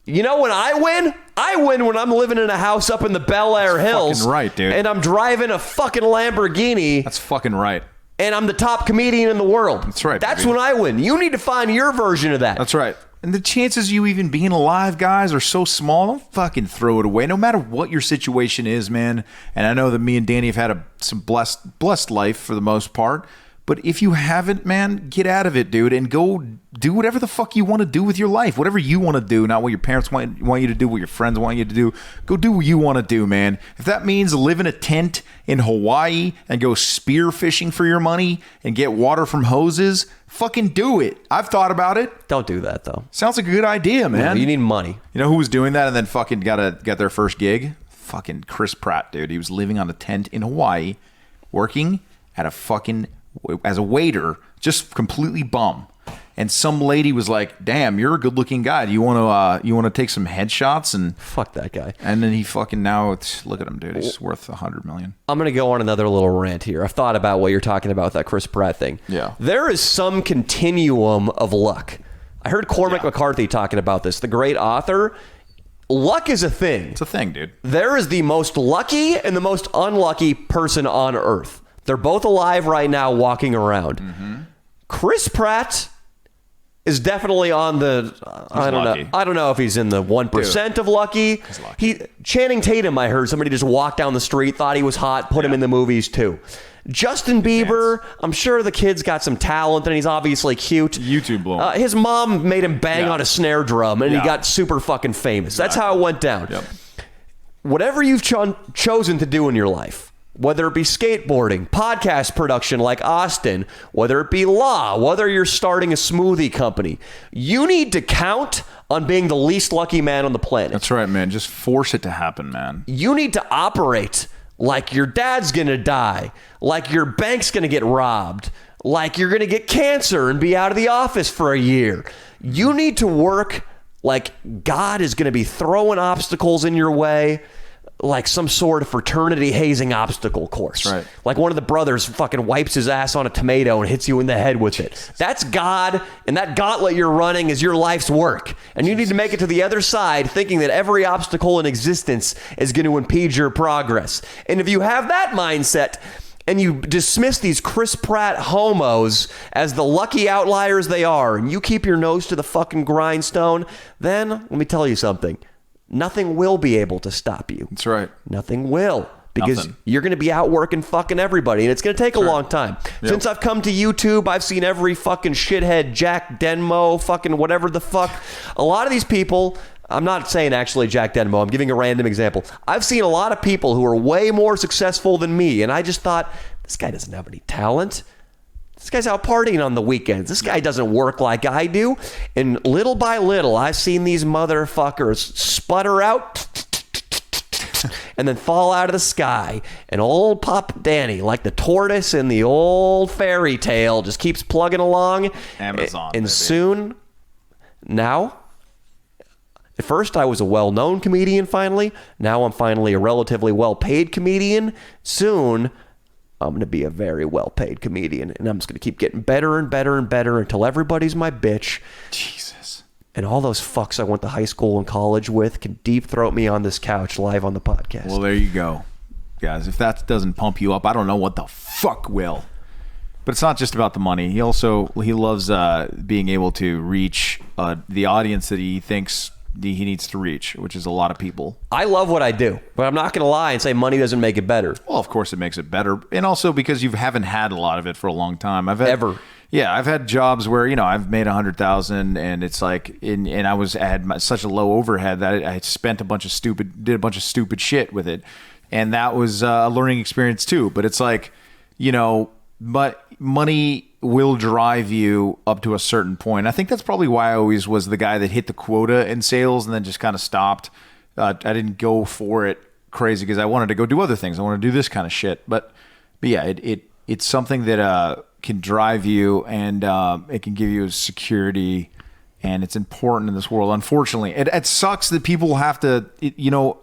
You know when I win? I win when I'm living in a house up in the Bel Air Hills. Fucking right, dude. And I'm driving a fucking Lamborghini. That's fucking right. And I'm the top comedian in the world. That's right, That's baby. when I win. You need to find your version of that. That's right. And the chances you even being alive, guys, are so small. Don't fucking throw it away. No matter what your situation is, man. And I know that me and Danny have had some blessed life for the most part. But if you haven't, man, get out of it, dude, and go do whatever the fuck you want to do with your life. Whatever you want to do, not what your parents want you to do, what your friends want you to do. Go do what you want to do, man. If that means live in a tent in Hawaii and go spear fishing for your money and get water from hoses, fucking do it. I've thought about it. Don't do that, though. Sounds like a good idea, man. You need money. You know who was doing that and then fucking got their first gig? Fucking Chris Pratt, dude. He was living on a tent in Hawaii, working at a fucking as a waiter, just completely bum. And some lady was like, "Damn, you're a good-looking guy. Do you want to take some headshots?" And fuck that guy. And then he fucking look at him, dude. He's worth $100 million. I'm gonna go on another little rant here. I've thought about what you're talking about with that Chris Pratt thing. Yeah. There is some continuum of luck. I heard Cormac McCarthy talking about this, the great author. Luck is a thing. It's a thing, dude. There is the most lucky and the most unlucky person on earth. They're both alive right now, walking around. Mm-hmm. Chris Pratt is definitely on the. I don't know if he's in the 1% of lucky. Channing Tatum, I heard somebody just walked down the street, thought he was hot, put him in the movies too. Justin Bieber, I'm sure the kid's got some talent and he's obviously cute. YouTube blow. His mom made him bang on a snare drum and he got super fucking famous. That's how it went down. Yep. Whatever you've chosen to do in your life, whether it be skateboarding, podcast production like Austin, whether it be law, whether you're starting a smoothie company, you need to count on being the least lucky man on the planet. That's right, man. Just force it to happen, man. You need to operate like your dad's going to die, like your bank's going to get robbed, like you're going to get cancer and be out of the office for a year. You need to work like God is going to be throwing obstacles in your way, like some sort of fraternity hazing obstacle course. Right. Like one of the brothers fucking wipes his ass on a tomato and hits you in the head with it. That's God, and that gauntlet you're running is your life's work. And you need to make it to the other side thinking that every obstacle in existence is going to impede your progress. And if you have that mindset and you dismiss these Chris Pratt homos as the lucky outliers they are, and you keep your nose to the fucking grindstone, then let me tell you something. Nothing will be able to stop you. That's right. Nothing will. Because you're going to be out working fucking everybody. And it's going to take a long time. Yep. Since I've come to YouTube, I've seen every fucking shithead, Jack Denmo, fucking whatever the fuck. A lot of these people, I'm not saying actually Jack Denmo, I'm giving a random example. I've seen a lot of people who are way more successful than me. And I just thought, this guy doesn't have any talent. This guy's out partying on the weekends. This guy doesn't work like I do. And little by little, I've seen these motherfuckers sputter out and then fall out of the sky. And old Pop Danny, like the tortoise in the old fairy tale, just keeps plugging along. Amazon. And soon, now, at first I was a well-known comedian finally. Now I'm finally a relatively well-paid comedian. Soon, I'm going to be a very well-paid comedian, and I'm just going to keep getting better and better and better until everybody's my bitch. Jesus. And all those fucks I went to high school and college with can deep throat me on this couch live on the podcast. Well, there you go. Guys, if that doesn't pump you up, I don't know what the fuck will. But it's not just about the money. He loves being able to reach the audience that he thinks he needs to reach, which is a lot of people. I love what I do, but I'm not going to lie and say money doesn't make it better. Well, of course it makes it better. And also because you haven't had a lot of it for a long time. I've had jobs where, I've made $100,000 and it's like, and I had such a low overhead that I did a bunch of stupid shit with it. And that was a learning experience too. But it's like, but money will drive you up to a certain point. I think that's probably why I always was the guy that hit the quota in sales and then just kind of stopped. I didn't go for it crazy because I wanted to go do other things. I want to do this kind of shit. But yeah, it's something that can drive you and it can give you a security, and it's important in this world. Unfortunately, it sucks that people have to.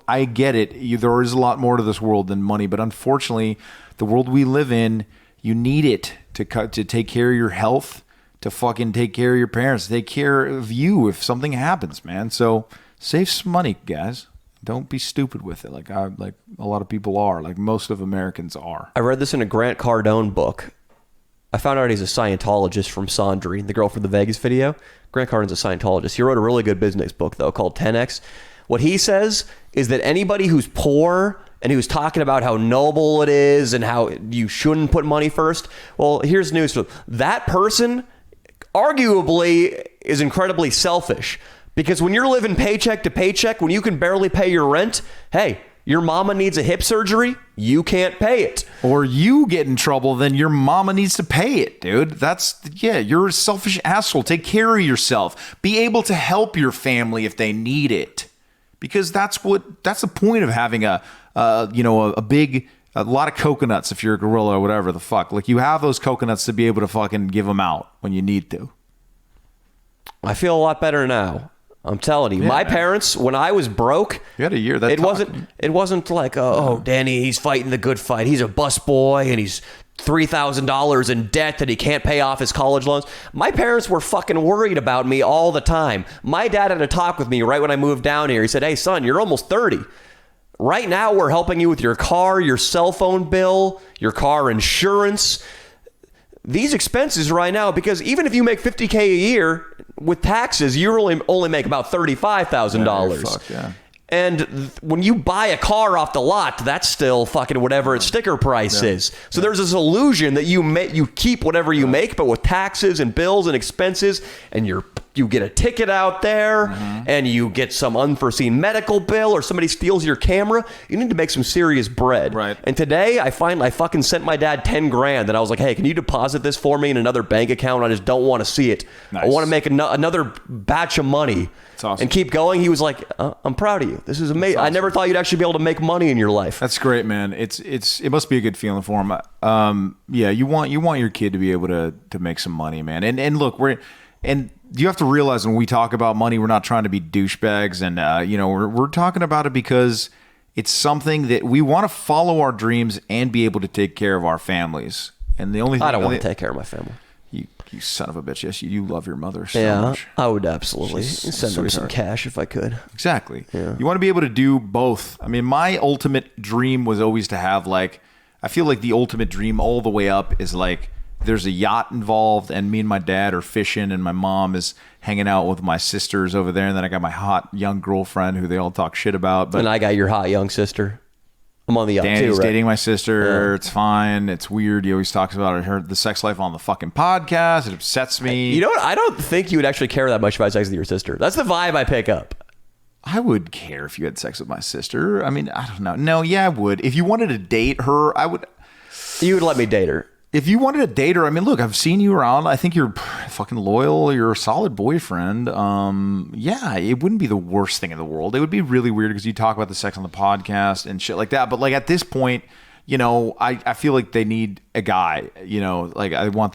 I get it. There is a lot more to this world than money, but unfortunately, the world we live in, you need it to take care of your health, to fucking take care of your parents, to take care of you if something happens, man. So save some money, guys. Don't be stupid with it. Like a lot of people are. Like most of Americans are. I read this in a Grant Cardone book. I found out he's a Scientologist from Sondri, the girl from the Vegas video. Grant Cardone's a Scientologist. He wrote a really good business book, though, called 10X. What he says is that anybody who's poor and who's talking about how noble it is and how you shouldn't put money first, well, here's news for them. That person arguably is incredibly selfish. Because when you're living paycheck to paycheck, when you can barely pay your rent, hey, your mama needs a hip surgery, you can't pay it. Or you get in trouble, then your mama needs to pay it, dude. You're a selfish asshole. Take care of yourself. Be able to help your family if they need it. Because that's the point of having a lot of coconuts if you're a gorilla or whatever the fuck. Like, you have those coconuts to be able to fucking give them out when you need to. I feel a lot better now. I'm telling you, my parents, when I was broke, you had a year that it wasn't like, oh, Danny, he's fighting the good fight. He's a bus boy and he's $3,000 in debt that he can't pay off his college loans. My parents were fucking worried about me all the time. My dad had a talk with me right when I moved down here. He said, hey, son, you're almost 30. Right now, we're helping you with your car, your cell phone bill, your car insurance. These expenses right now, because even if you make $50K a year with taxes, you only make about $35,000. Yeah. And when you buy a car off the lot, that's still fucking whatever its sticker price is. So there's this illusion that you keep whatever you make, but with taxes and bills and expenses, and you get a ticket out there, and you get some unforeseen medical bill, or somebody steals your camera, you need to make some serious bread. Right. And today I fucking sent my dad $10,000, and I was like, hey, can you deposit this for me in another bank account? I just don't want to see it. Nice. I want to make another batch of money. Awesome. And keep going. He was like, I'm proud of you. This is amazing. Awesome. I never thought you'd actually be able to make money in your life. That's great, man. It must be a good feeling for him. Yeah, you want your kid to be able to make some money, man. And look, you have to realize when we talk about money, we're not trying to be douchebags, and we're talking about it because it's something that we want to follow our dreams and be able to take care of our families. And the only thing I don't want to take care of my family. You son of a bitch. Yes, you love your mother so much. I would absolutely send them some cash if I could. Exactly. Yeah. You want to be able to do both. I mean, my ultimate dream was always to have, like, I feel like the ultimate dream all the way up is like there's a yacht involved and me and my dad are fishing and my mom is hanging out with my sisters over there, and then I got my hot young girlfriend who they all talk shit about. And I got your hot young sister. I'm on the yacht too, right? Danny's dating my sister. It's fine. It's weird. He always talks about the sex life on the fucking podcast. It upsets me. You know what? I don't think you would actually care that much about sex with your sister. That's the vibe I pick up. I would care if you had sex with my sister. I mean, I don't know. No, yeah, I would. If you wanted to date her, I would. You would let me date her. If you wanted to date her, I mean, look, I've seen you around. I think you're fucking loyal. You're a solid boyfriend. Yeah, it wouldn't be the worst thing in the world. It would be really weird because you talk about the sex on the podcast and shit like that. But like at this point, I feel like they need a guy. Like I want